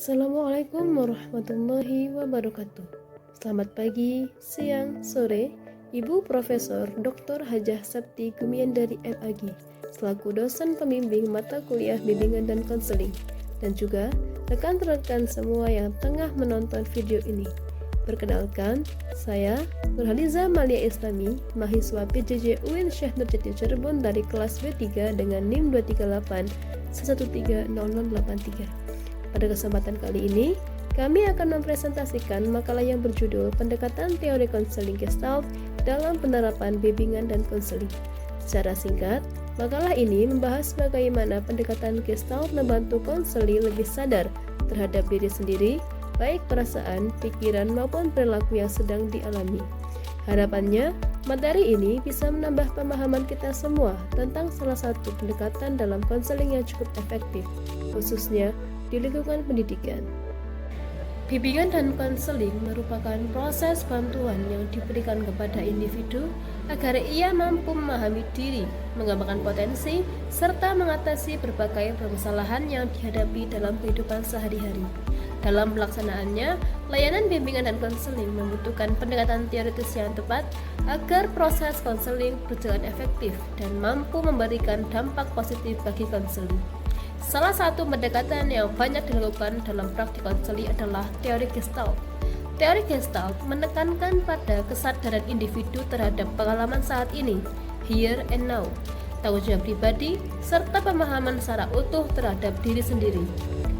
Assalamualaikum warahmatullahi wabarakatuh. Selamat pagi, siang, sore, Ibu Profesor Dr. Hajah Sapti Gumiandari MAG, selaku dosen pembimbing mata kuliah bimbingan dan konseling, dan juga rekan-rekan semua yang tengah menonton video ini. Perkenalkan, saya Nurhaliza Malia Islami, mahasiswa PJJ UIN Syekh Nurjati Cirebon dari kelas B3 dengan NIM 238 1130083. Pada kesempatan kali ini, kami akan mempresentasikan makalah yang berjudul Pendekatan Teori Konseling Gestalt dalam Penerapan Bimbingan dan Konseling. Secara singkat, makalah ini membahas bagaimana pendekatan Gestalt membantu konseli lebih sadar terhadap diri sendiri, baik perasaan, pikiran, maupun perilaku yang sedang dialami. Harapannya, materi ini bisa menambah pemahaman kita semua tentang salah satu pendekatan dalam konseling yang cukup efektif, khususnya di lingkungan pendidikan. Bimbingan dan konseling merupakan proses bantuan yang diberikan kepada individu agar ia mampu memahami diri, mengembangkan potensi, serta mengatasi berbagai permasalahan yang dihadapi dalam kehidupan sehari-hari. Dalam pelaksanaannya, layanan bimbingan dan konseling membutuhkan pendekatan teoritis yang tepat agar proses konseling berjalan efektif dan mampu memberikan dampak positif bagi konseli. Salah satu pendekatan yang banyak dilakukan dalam praktik konseling adalah teori Gestalt. Teori Gestalt menekankan pada kesadaran individu terhadap pengalaman saat ini, here and now, tanggung jawab pribadi, serta pemahaman secara utuh terhadap diri sendiri.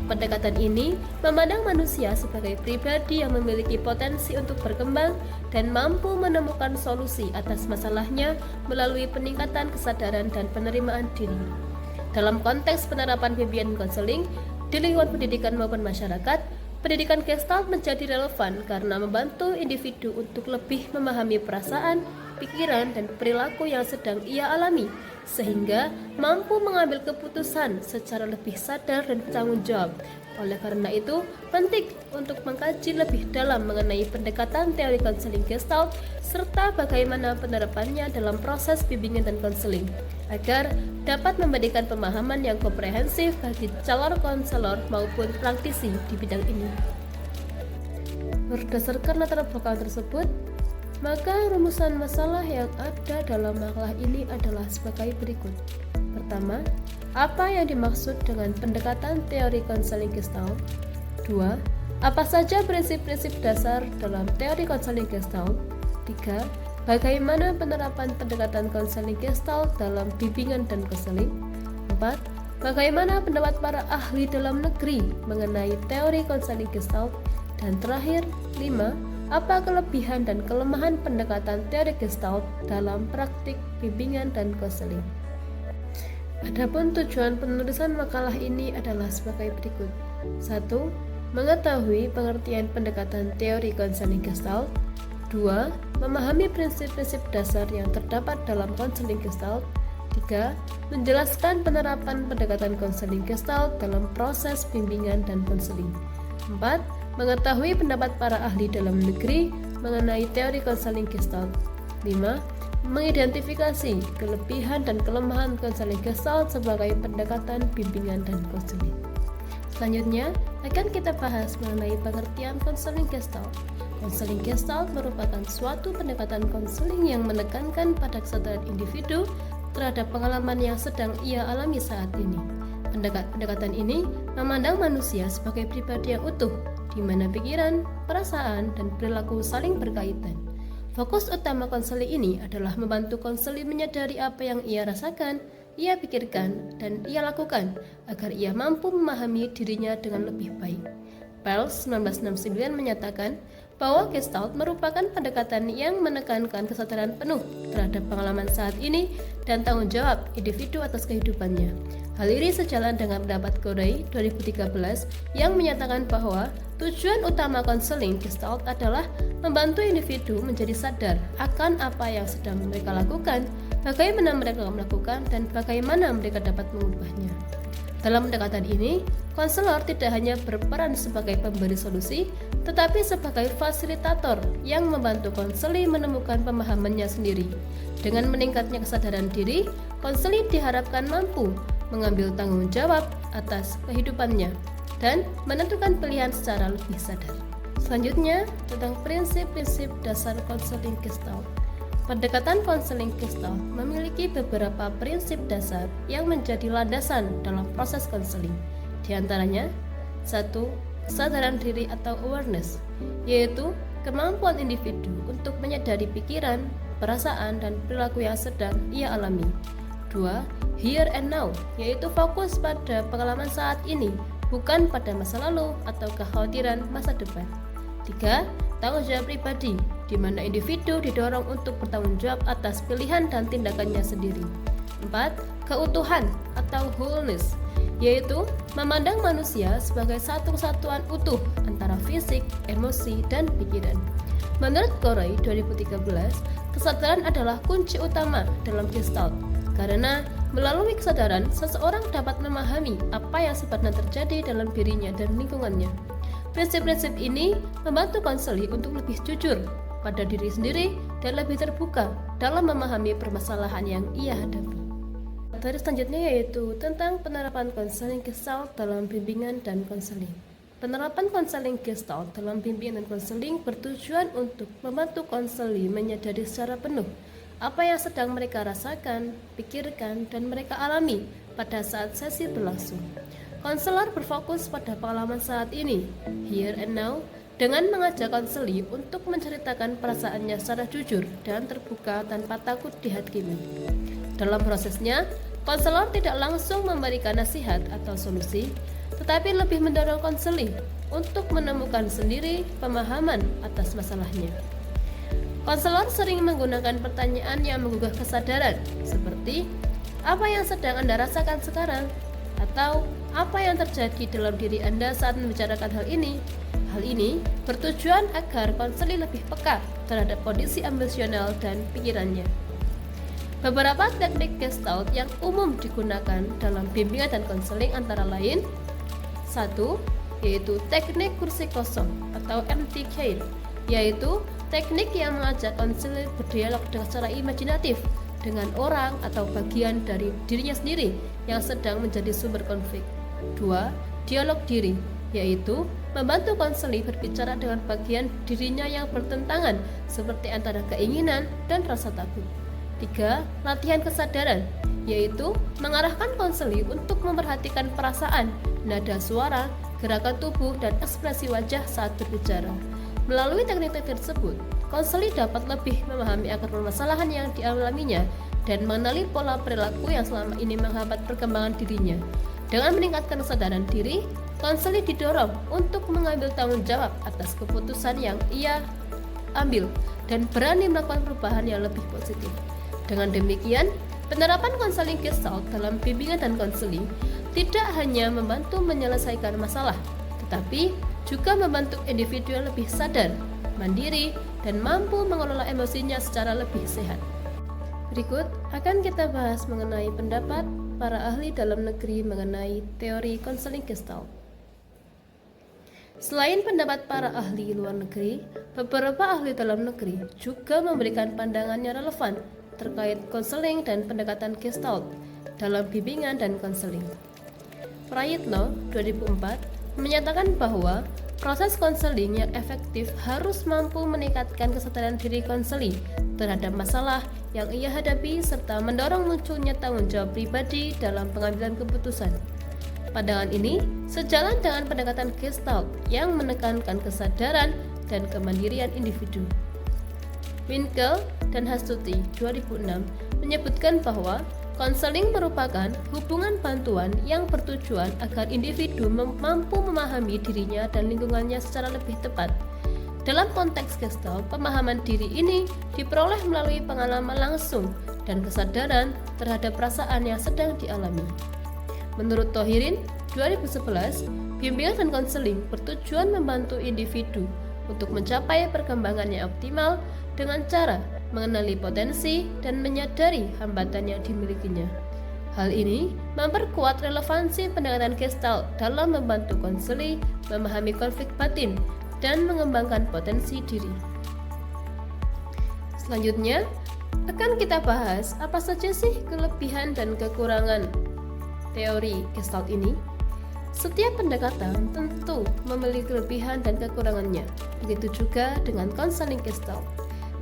Pendekatan ini memandang manusia sebagai pribadi yang memiliki potensi untuk berkembang dan mampu menemukan solusi atas masalahnya melalui peningkatan kesadaran dan penerimaan diri. Dalam konteks penerapan bimbingan konseling di lingkungan pendidikan maupun masyarakat, pendidikan Gestalt menjadi relevan karena membantu individu untuk lebih memahami perasaan, pikiran, dan perilaku yang sedang ia alami, sehingga mampu mengambil keputusan secara lebih sadar dan bertanggung jawab. Oleh karena itu, penting untuk mengkaji lebih dalam mengenai pendekatan teori konseling Gestalt serta bagaimana penerapannya dalam proses bimbingan dan konseling, agar dapat memberikan pemahaman yang komprehensif bagi calon konselor maupun praktisi di bidang ini. Berdasarkan latar belakang tersebut, maka rumusan masalah yang ada dalam makalah ini adalah sebagai berikut. Pertama, apa yang dimaksud dengan pendekatan teori konseling Gestalt? 2. Apa saja prinsip-prinsip dasar dalam teori konseling Gestalt? 3. Bagaimana penerapan pendekatan konseling Gestalt dalam bimbingan dan konseling? 4. Bagaimana pendapat para ahli dalam negeri mengenai teori konseling Gestalt? Dan terakhir, 5. Apa kelebihan dan kelemahan pendekatan teori Gestalt dalam praktik bimbingan dan konseling? Adapun tujuan penulisan makalah ini adalah sebagai berikut. 1. Mengetahui pengertian pendekatan teori konseling Gestalt. 2. Memahami prinsip-prinsip dasar yang terdapat dalam konseling Gestalt. 3. Menjelaskan penerapan pendekatan konseling Gestalt dalam proses bimbingan dan konseling. 4. Mengetahui pendapat para ahli dalam negeri mengenai teori konseling Gestalt. 5. Mengidentifikasi kelebihan dan kelemahan konseling Gestalt sebagai pendekatan bimbingan dan konseling. Selanjutnya, akan kita bahas mengenai pengertian konseling Gestalt. Konseling Gestalt merupakan suatu pendekatan konseling yang menekankan pada kesadaran individu terhadap pengalaman yang sedang ia alami saat ini. Pendekatan ini memandang manusia sebagai pribadi yang utuh, di mana pikiran, perasaan, dan perilaku saling berkaitan. Fokus utama konseling ini adalah membantu konseli menyadari apa yang ia rasakan, ia pikirkan, dan ia lakukan agar ia mampu memahami dirinya dengan lebih baik. Pels 1969 menyatakan bahwa Gestalt merupakan pendekatan yang menekankan kesadaran penuh terhadap pengalaman saat ini dan tanggung jawab individu atas kehidupannya. Hal ini sejalan dengan pendapat Corey 2013 yang menyatakan bahwa tujuan utama konseling Gestalt adalah membantu individu menjadi sadar akan apa yang sedang mereka lakukan, bagaimana mereka melakukan, dan bagaimana mereka dapat mengubahnya. Dalam pendekatan ini, konselor tidak hanya berperan sebagai pemberi solusi, tetapi sebagai fasilitator yang membantu konseli menemukan pemahamannya sendiri. Dengan meningkatnya kesadaran diri, konseli diharapkan mampu mengambil tanggung jawab atas kehidupannya dan menentukan pilihan secara lebih sadar. Selanjutnya, tentang prinsip-prinsip dasar konseling Gestalt. Pendekatan konseling Gestalt memiliki beberapa prinsip dasar yang menjadi landasan dalam proses konseling. Di antaranya, 1. Kesadaran diri atau awareness, yaitu kemampuan individu untuk menyadari pikiran, perasaan, dan perilaku yang sedang ia alami. 2. Here and now, yaitu fokus pada pengalaman saat ini, bukan pada masa lalu atau kekhawatiran masa depan. 3. Tanggung jawab pribadi, di mana individu didorong untuk bertanggung jawab atas pilihan dan tindakannya sendiri. 4. Keutuhan atau wholeness, yaitu memandang manusia sebagai satu kesatuan utuh antara fisik, emosi, dan pikiran. Menurut Corey 2013, kesadaran adalah kunci utama dalam Gestalt, karena melalui kesadaran seseorang dapat memahami apa yang sebenarnya terjadi dalam dirinya dan lingkungannya. Prinsip-prinsip ini membantu konseli untuk lebih jujur pada diri sendiri dan lebih terbuka dalam memahami permasalahan yang ia hadapi. Materi selanjutnya yaitu tentang penerapan konseling Gestalt dalam bimbingan dan konseling. Penerapan konseling Gestalt dalam bimbingan dan konseling bertujuan untuk membantu konseli menyadari secara penuh apa yang sedang mereka rasakan, pikirkan, dan mereka alami pada saat sesi berlangsung. Konselor berfokus pada pengalaman saat ini, here and now, dengan mengajak konseli untuk menceritakan perasaannya secara jujur dan terbuka tanpa takut dihakimi. Dalam prosesnya, konselor tidak langsung memberikan nasihat atau solusi, tetapi lebih mendorong konseli untuk menemukan sendiri pemahaman atas masalahnya. Konselor sering menggunakan pertanyaan yang menggugah kesadaran, seperti apa yang sedang Anda rasakan sekarang, atau apa yang terjadi dalam diri Anda saat membicarakan hal ini. Hal ini bertujuan agar konseli lebih peka terhadap kondisi emosional dan pikirannya. Beberapa teknik Gestalt yang umum digunakan dalam bimbingan dan konseling antara lain: 1. Yaitu teknik kursi kosong atau empty chair, yaitu teknik yang mengajak konseli berdialog secara imajinatif dengan orang atau bagian dari dirinya sendiri yang sedang menjadi sumber konflik. 2. Dialog diri, yaitu membantu konseli berbicara dengan bagian dirinya yang bertentangan seperti antara keinginan dan rasa takut. 3. Latihan kesadaran, yaitu mengarahkan konseli untuk memperhatikan perasaan, nada suara, gerakan tubuh, dan ekspresi wajah saat berbicara. Melalui teknik-teknik tersebut, konseli dapat lebih memahami akar permasalahan yang dialaminya dan mengenali pola perilaku yang selama ini menghambat perkembangan dirinya. Dengan meningkatkan kesadaran diri, konseli didorong untuk mengambil tanggung jawab atas keputusan yang ia ambil dan berani melakukan perubahan yang lebih positif. Dengan demikian, penerapan konseling Gestalt dalam bimbingan dan konseling tidak hanya membantu menyelesaikan masalah, tetapi juga membantu individu yang lebih sadar, mandiri, dan mampu mengelola emosinya secara lebih sehat. Berikut akan kita bahas mengenai pendapat para ahli dalam negeri mengenai teori konseling Gestalt. Selain pendapat para ahli luar negeri, beberapa ahli dalam negeri juga memberikan pandangan yang relevan terkait konseling dan pendekatan Gestalt dalam bimbingan dan konseling. Prayitno 2004 menyatakan bahwa proses konseling yang efektif harus mampu meningkatkan kesadaran diri konseli terhadap masalah yang ia hadapi serta mendorong munculnya tanggung jawab pribadi dalam pengambilan keputusan. Pandangan ini sejalan dengan pendekatan Gestalt yang menekankan kesadaran dan kemandirian individu. Winkel dan Hastuti 2006 menyebutkan bahwa konseling merupakan hubungan bantuan yang bertujuan agar individu mampu memahami dirinya dan lingkungannya secara lebih tepat. Dalam konteks Gestalt, pemahaman diri ini diperoleh melalui pengalaman langsung dan kesadaran terhadap perasaan yang sedang dialami. Menurut Tohirin 2011, bimbingan dan konseling bertujuan membantu individu untuk mencapai perkembangan yang optimal dengan cara mengenali potensi dan menyadari hambatan yang dimilikinya. Hal ini memperkuat relevansi pendekatan Gestalt dalam membantu konseli memahami konflik batin dan mengembangkan potensi diri. Selanjutnya, akan kita bahas apa saja sih kelebihan dan kekurangan teori Gestalt ini. Setiap pendekatan tentu memiliki kelebihan dan kekurangannya. Begitu juga dengan konseling Gestalt.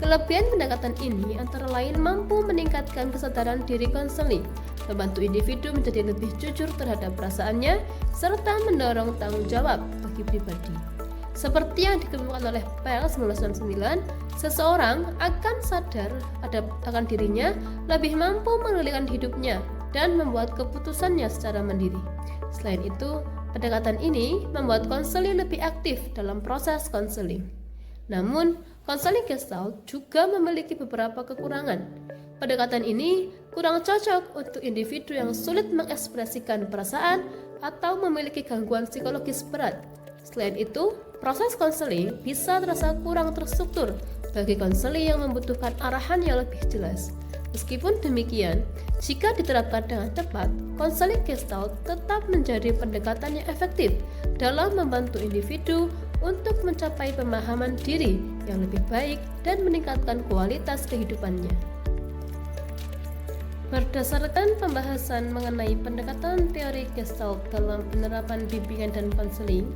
Kelebihan pendekatan ini antara lain mampu meningkatkan kesadaran diri konseling, membantu individu menjadi lebih jujur terhadap perasaannya, serta mendorong tanggung jawab bagi pribadi. Seperti yang dikemukakan oleh Pell 1999, seseorang akan sadar akan dirinya, lebih mampu mengendalikan hidupnya, dan membuat keputusannya secara mandiri. Selain itu, pendekatan ini membuat konseling lebih aktif dalam proses konseling. Namun, konseling Gestalt juga memiliki beberapa kekurangan. Pendekatan ini kurang cocok untuk individu yang sulit mengekspresikan perasaan atau memiliki gangguan psikologis berat. Selain itu, proses konseling bisa terasa kurang terstruktur bagi konseling yang membutuhkan arahan yang lebih jelas. Meskipun demikian, jika diterapkan dengan tepat, konseling Gestalt tetap menjadi pendekatan yang efektif dalam membantu individu untuk mencapai pemahaman diri yang lebih baik dan meningkatkan kualitas kehidupannya. Berdasarkan pembahasan mengenai pendekatan teori Gestalt dalam penerapan bimbingan dan konseling,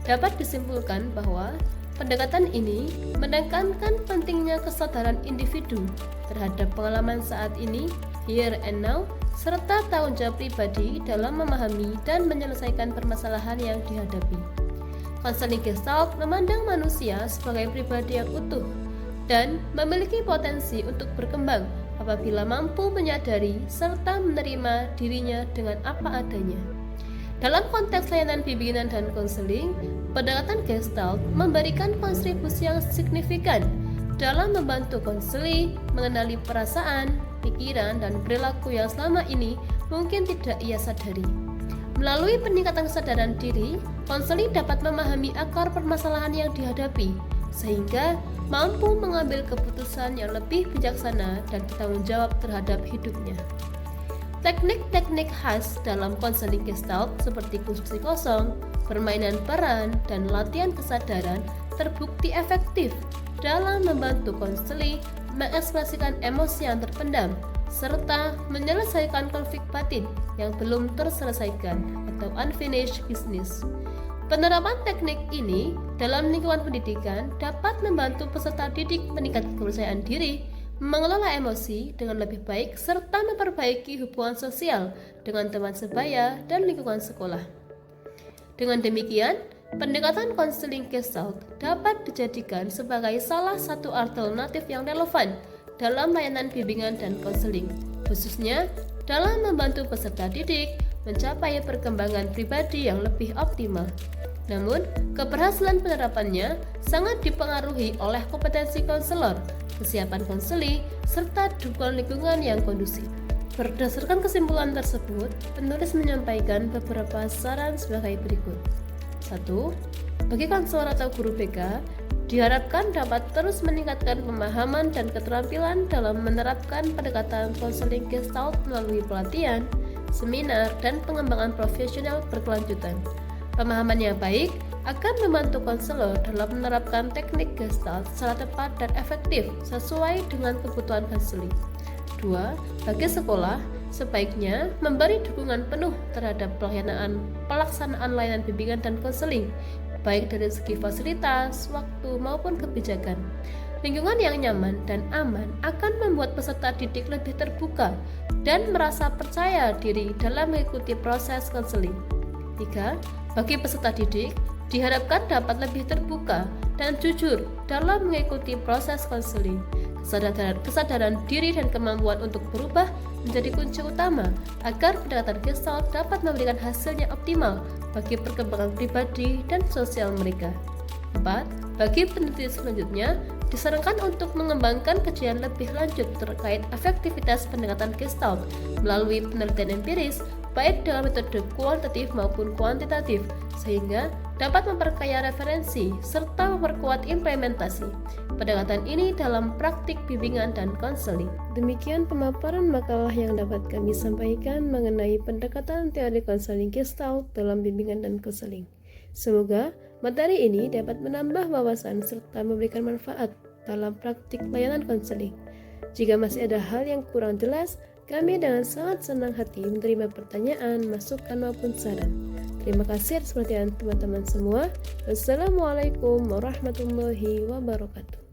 dapat disimpulkan bahwa pendekatan ini menekankan pentingnya kesadaran individu terhadap pengalaman saat ini, here and now, serta tanggung jawab pribadi dalam memahami dan menyelesaikan permasalahan yang dihadapi. Konseling Gestalt memandang manusia sebagai pribadi yang utuh dan memiliki potensi untuk berkembang apabila mampu menyadari serta menerima dirinya dengan apa adanya. Dalam konteks layanan bimbingan dan konseling, pendekatan Gestalt memberikan kontribusi yang signifikan dalam membantu konseli mengenali perasaan, pikiran, dan perilaku yang selama ini mungkin tidak ia sadari. Melalui peningkatan kesadaran diri, konseling dapat memahami akar permasalahan yang dihadapi, sehingga mampu mengambil keputusan yang lebih bijaksana dan bertanggung jawab terhadap hidupnya. Teknik-teknik khas dalam konseling Gestalt seperti diskusi kosong, permainan peran, dan latihan kesadaran terbukti efektif dalam membantu konseli mengekspresikan emosi yang terpendam serta menyelesaikan konflik batin yang belum terselesaikan atau unfinished business. Penerapan teknik ini dalam lingkungan pendidikan dapat membantu peserta didik meningkatkan kepercayaan diri, mengelola emosi dengan lebih baik, serta memperbaiki hubungan sosial dengan teman sebaya dan lingkungan sekolah. Dengan demikian, pendekatan konseling Gestalt dapat dijadikan sebagai salah satu alternatif yang relevan dalam layanan bimbingan dan konseling, khususnya dalam membantu peserta didik mencapai perkembangan pribadi yang lebih optimal. Namun, keberhasilan penerapannya sangat dipengaruhi oleh kompetensi konselor, kesiapan konseli, serta dukungan lingkungan yang kondusif. Berdasarkan kesimpulan tersebut, penulis menyampaikan beberapa saran sebagai berikut. 1. Bagi konselor atau guru BK, diharapkan dapat terus meningkatkan pemahaman dan keterampilan dalam menerapkan pendekatan konseling Gestalt melalui pelatihan, seminar, dan pengembangan profesional berkelanjutan. Pemahaman yang baik akan membantu konselor dalam menerapkan teknik Gestalt secara tepat dan efektif sesuai dengan kebutuhan konseling. 2. Bagi sekolah, sebaiknya memberi dukungan penuh terhadap pelaksanaan layanan bimbingan dan konseling, baik dari segi fasilitas, waktu, maupun kebijakan. Lingkungan yang nyaman dan aman akan membuat peserta didik lebih terbuka dan merasa percaya diri dalam mengikuti proses konseling. 3. Bagi peserta didik, diharapkan dapat lebih terbuka dan jujur dalam mengikuti proses konseling. Kesadaran diri dan kemampuan untuk berubah menjadi kunci utama agar pendekatan Gestalt dapat memberikan hasil yang optimal bagi perkembangan pribadi dan sosial mereka. 4. Bagi peneliti selanjutnya, disarankan untuk mengembangkan kajian lebih lanjut terkait efektivitas pendekatan Gestalt melalui penelitian empiris, baik dengan metode kualitatif maupun kuantitatif, sehingga dapat memperkaya referensi serta memperkuat implementasi pendekatan ini dalam praktik bimbingan dan konseling. Demikian pemaparan makalah yang dapat kami sampaikan mengenai pendekatan teori konseling Gestalt dalam bimbingan dan konseling. Semoga materi ini dapat menambah wawasan serta memberikan manfaat dalam praktik layanan konseling. Jika masih ada hal yang kurang jelas, kami dengan sangat senang hati menerima pertanyaan, masukan maupun saran. Terima kasih atas perhatian teman-teman semua. Wassalamualaikum warahmatullahi wabarakatuh.